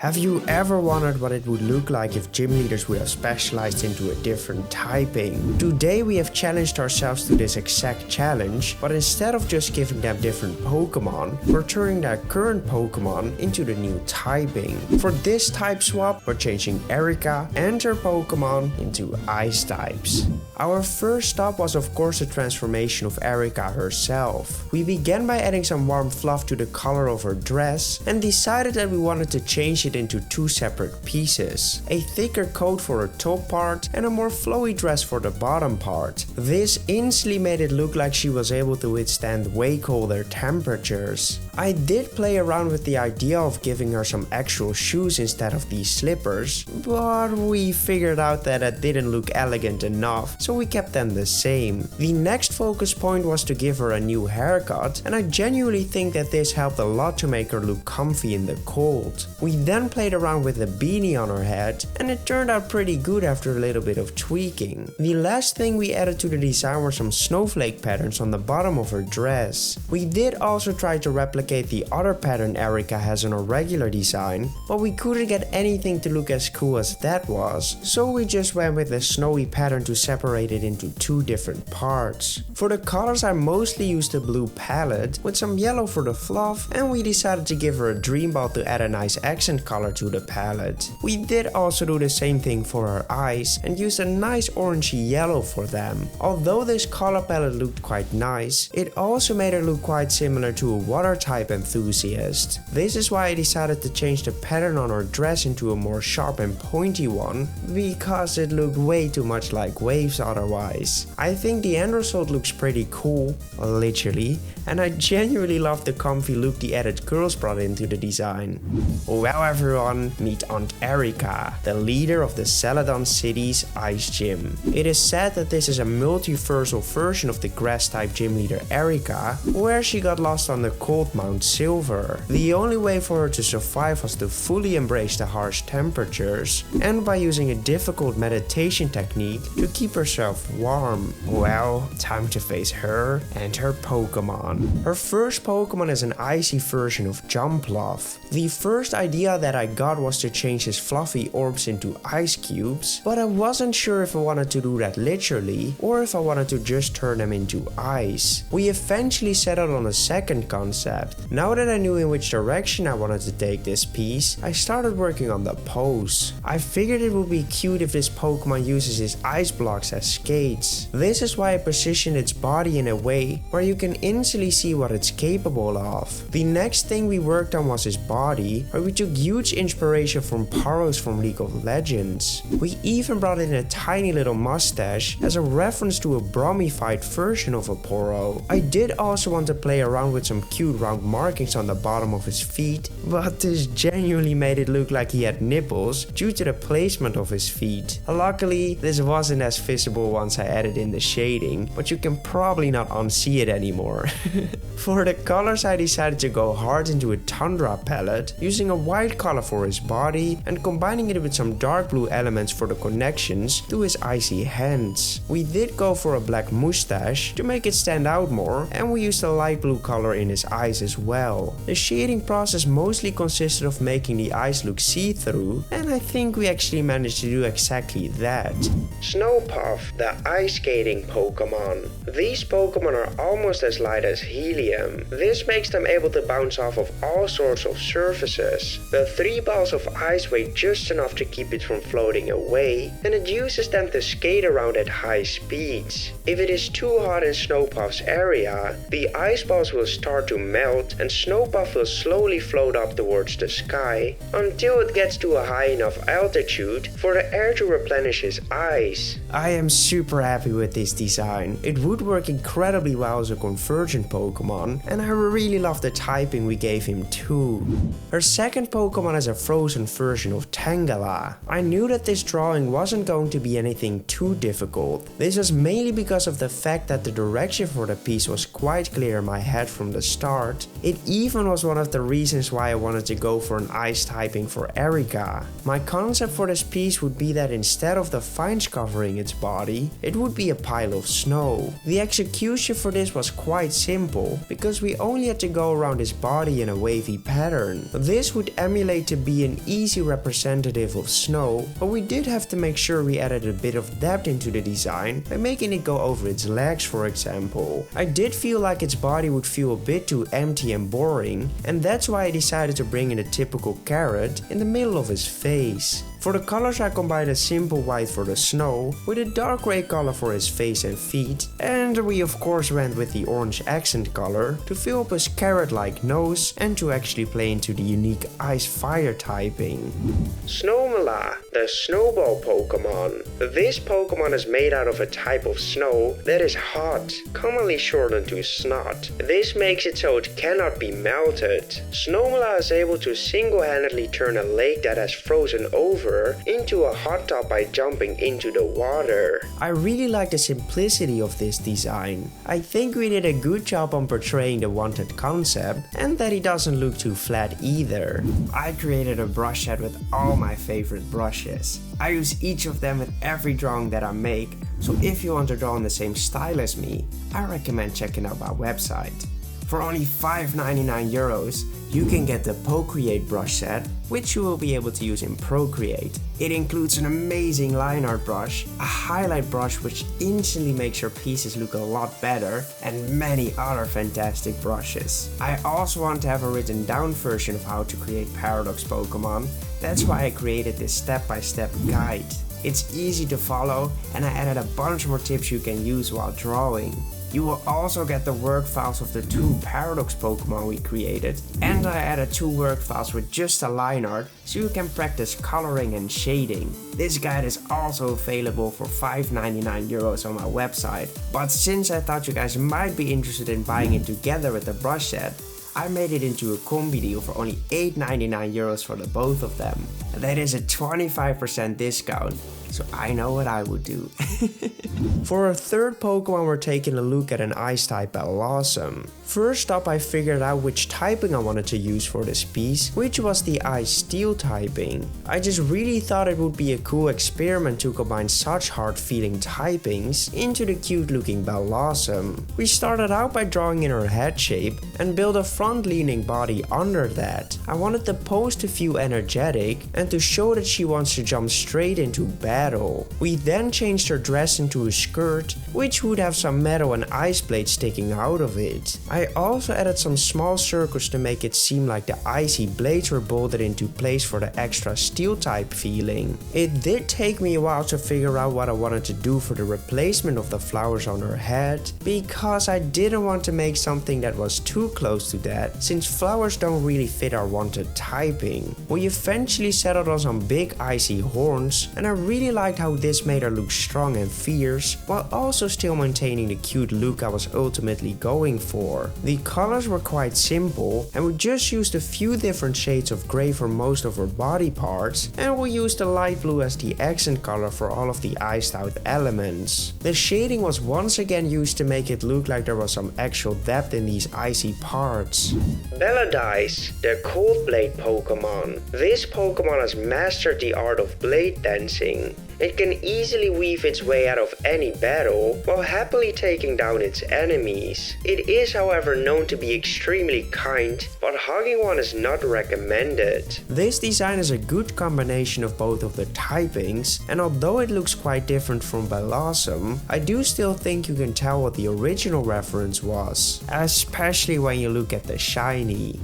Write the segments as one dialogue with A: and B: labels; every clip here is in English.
A: Have you ever wondered what it would look like if gym leaders would have specialized into a different typing? Today we have challenged ourselves to this exact challenge, but instead of just giving them different Pokemon, we're turning their current Pokemon into the new typing. For this type swap, we're changing Erika and her Pokemon into ice types. Our first stop was of course the transformation of Erika herself. We began by adding some warm fluff to the color of her dress and decided that we wanted to change it into two separate pieces. A thicker coat for her top part and a more flowy dress for the bottom part. This instantly made it look like she was able to withstand way colder temperatures. I did play around with the idea of giving her some actual shoes instead of these slippers, but we figured out that it didn't look elegant enough, so we kept them the same. The next focus point was to give her a new haircut, and I genuinely think that this helped a lot to make her look comfy in the cold. We then played around with a beanie on her head, and it turned out pretty good after a little bit of tweaking. The last thing we added to the design were some snowflake patterns on the bottom of her dress. We did also try to replicate the other pattern Erika has on her regular design, but we couldn't get anything to look as cool as that was, so we just went with a snowy pattern to separate it into two different parts. For the colors I mostly used a blue palette with some yellow for the fluff, and we decided to give her a dream ball to add a nice accent color to the palette. We did also do the same thing for her eyes and used a nice orangey yellow for them. Although this color palette looked quite nice, it also made her look quite similar to a water type enthusiast. This is why I decided to change the pattern on her dress into a more sharp and pointy one, because it looked way too much like waves otherwise. I think the end result looks pretty cool, literally, and I genuinely love the comfy look the added curls brought into the design. Well everyone, meet Aunt Erika, the leader of the Celadon City's Ice Gym. It is said that this is a multiversal version of the grass type gym leader Erika, where she got lost on the cold Mount Silver. The only way for her to survive was to fully embrace the harsh temperatures, and by using a difficult meditation technique to keep herself warm. Well, time to face her and her Pokemon. Her first Pokemon is an icy version of Jumpluff. The first idea that I got was to change his fluffy orbs into ice cubes, but I wasn't sure if I wanted to do that literally or if I wanted to just turn them into ice. We eventually settled on a second concept. Now that I knew in which direction I wanted to take this piece, I started working on the pose. I figured it would be cute if this Pokemon uses his ice blocks as skates. This is why I positioned its body in a way where you can instantly see what it's capable of. The next thing we worked on was his body, where we took huge inspiration from Paros from League of Legends. We even brought in a tiny little mustache as a reference to a Bromified version of a Poro. I did also want to play around with some cute round markings on the bottom of his feet, but this genuinely made it look like he had nipples due to the placement of his feet. Luckily, this wasn't as visible once I added in the shading, but you can probably not unsee it anymore. For the colors I decided to go hard into a Tundra palette, using a white color for his body and combining it with some dark blue elements for the connections to his icy hands. We did go for a black mustache to make it stand out more, and we used a light blue color in his eyes as well. The shading process mostly consisted of making the eyes look see-through, and I think we actually managed to do exactly that. Snowpuff, the ice skating Pokemon. These Pokemon are almost as light as helium. This makes them able to bounce off of all sorts of surfaces. The 3 balls of ice weigh just enough to keep it from floating away, and it uses them to skate around at high speeds. If it is too hot in Snowpuff's area, the ice balls will start to melt and Snowpuff will slowly float up towards the sky until it gets to a high enough altitude for the air to replenish his ice. I am super happy with this design. It would work incredibly well as a convergent Pokemon, and I really love the typing we gave him too. Her second Pokemon is a frozen version of Tangela. I knew that this drawing wasn't going to be anything too difficult. This was mainly because of the fact that the direction for the piece was quite clear in my head from the start. It even was one of the reasons why I wanted to go for an ice typing for Erika. My concept for this piece would be that instead of the vines covering its body, it would be a pile of snow. The execution for this was quite simple, because we only had to go around his body in a wavy pattern. This would emulate played to be an easy representative of snow, but we did have to make sure we added a bit of depth into the design by making it go over its legs, for example. I did feel like its body would feel a bit too empty and boring, and that's why I decided to bring in a typical carrot in the middle of his face. For the colors, I combined a simple white for the snow with a dark gray color for his face and feet, and we of course went with the orange accent color to fill up his carrot-like nose and to actually play into the unique ice-fire typing. Snowmela, the snowball Pokemon. This Pokemon is made out of a type of snow that is hot, commonly shortened to snot. This makes it so it cannot be melted. Snowmela is able to single-handedly turn a lake that has frozen over into a hot tub by jumping into the water. I really like the simplicity of this design. I think we did a good job on portraying the wanted concept and that he doesn't look too flat either. I created a brush set with all my favorite brushes. I use each of them with every drawing that I make, so if you want to draw in the same style as me, I recommend checking out my website. For only €5.99, you can get the Procreate brush set, which you will be able to use in Procreate. It includes an amazing line art brush, a highlight brush which instantly makes your pieces look a lot better, and many other fantastic brushes. I also want to have a written down version of how to create Paradox Pokemon. That's why I created this step-by-step guide. It's easy to follow, and I added a bunch more tips you can use while drawing. You will also get the work files of the 2 Paradox Pokemon we created, and I added 2 work files with just a line art so you can practice coloring and shading. This guide is also available for €5.99 on my website, but since I thought you guys might be interested in buying it together with the brush set, I made it into a combi deal for only €8.99 for the both of them. That is a 25% discount, so I know what I would do. For our third Pokemon, we're taking a look at an Ice type Bellosum. First up, I figured out which typing I wanted to use for this piece, which was the Ice Steel typing. I just really thought it would be a cool experiment to combine such hard feeling typings into the cute looking Bellosum. We started out by drawing in her head shape and built a front leaning body under that. I wanted the pose to feel energetic and to show that she wants to jump straight into battle. We then changed her dress into a skirt, which would have some metal and ice blades sticking out of it. I also added some small circles to make it seem like the icy blades were bolted into place for the extra steel type feeling. It did take me a while to figure out what I wanted to do for the replacement of the flowers on her head, because I didn't want to make something that was too close to that, since flowers don't really fit our wanted typing. We eventually settled on some big icy horns, and I really liked how this made her look strong and fierce, while also still maintaining the cute look I was ultimately going for. The colors were quite simple, and we just used a few different shades of grey for most of her body parts, and we used the light blue as the accent color for all of the iced out elements. The shading was once again used to make it look like there was some actual depth in these icy parts. Belladice, the Cold Blade Pokemon. This Pokemon has mastered the art of blade dancing. It can easily weave its way out of any battle, while happily taking down its enemies. It is however known to be extremely kind, but hugging one is not recommended. This design is a good combination of both of the typings, and although it looks quite different from Bellosum, I do still think you can tell what the original reference was, especially when you look at the shiny.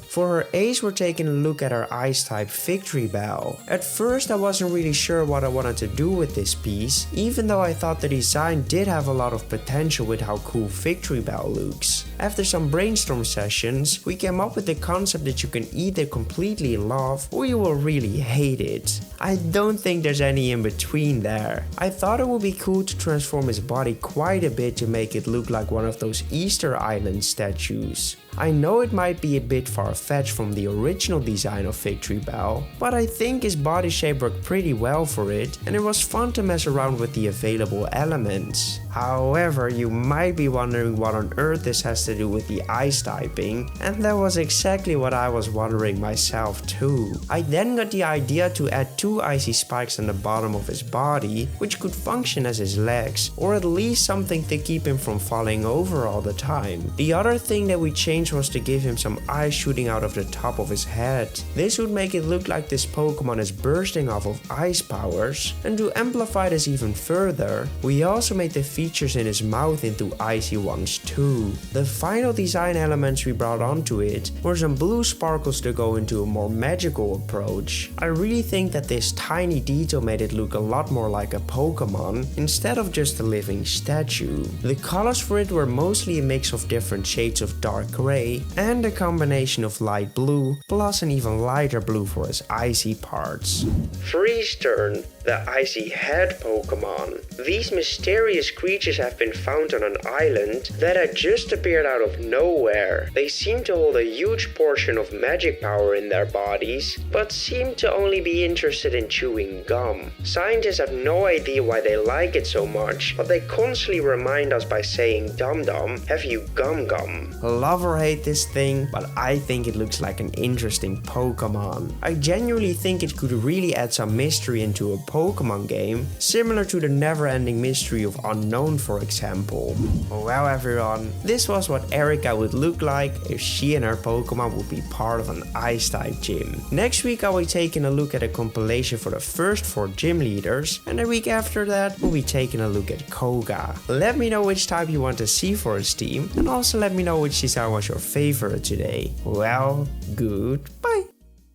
A: For her ace, we're taking a look at her ice type Victreebell. At first I wasn't really sure what I wanted to do with this piece, even though I thought the design did have a lot of potential with how cool Victreebell looks. After some brainstorm sessions, we came up with the concept that you can either completely love or you will really hate it. I don't think there's any in between there. I thought it would be cool to transform his body quite a bit to make it look like one of those Easter Island statues. I know it might be a bit far-fetched from the original design of Victreebell, but I think his body shape worked pretty well for it, and it was fun to mess around with the available elements. However, you might be wondering what on earth this has to do with the ice typing, and that was exactly what I was wondering myself too. I then got the idea to add 2 icy spikes on the bottom of his body, which could function as his legs, or at least something to keep him from falling over all the time. The other thing that we changed was to give him some ice shooting out of the top of his head. This would make it look like this Pokemon is bursting off of ice powers, and to amplify this even further, we also made the features in his mouth into icy ones too. The final design elements we brought onto it were some blue sparkles to go into a more magical approach. I really think that this tiny detail made it look a lot more like a Pokemon instead of just a living statue. The colors for it were mostly a mix of different shades of dark gray and a combination of light blue plus an even lighter blue for his icy parts. Freeze Turn, the icy head Pokemon. These mysterious creatures have been found on an island that had just appeared out of nowhere. They seem to hold a huge portion of magic power in their bodies, but seem to only be interested in chewing gum. Scientists have no idea why they like it so much, but they constantly remind us by saying "Dum Dum, have you gum gum?" Love or hate this thing, but I think it looks like an interesting Pokemon. I genuinely think it could really add some mystery into a Pokemon game, similar to the never-ending mystery of Unknown, for example. Well everyone, this was what Erika would look like if she and her Pokemon would be part of an Ice-type gym. Next week I will be taking a look at a compilation for the first 4 gym leaders, and the week after that we'll be taking a look at Koga. Let me know which type you want to see for his team, and also let me know which design was your favorite today. Well, good.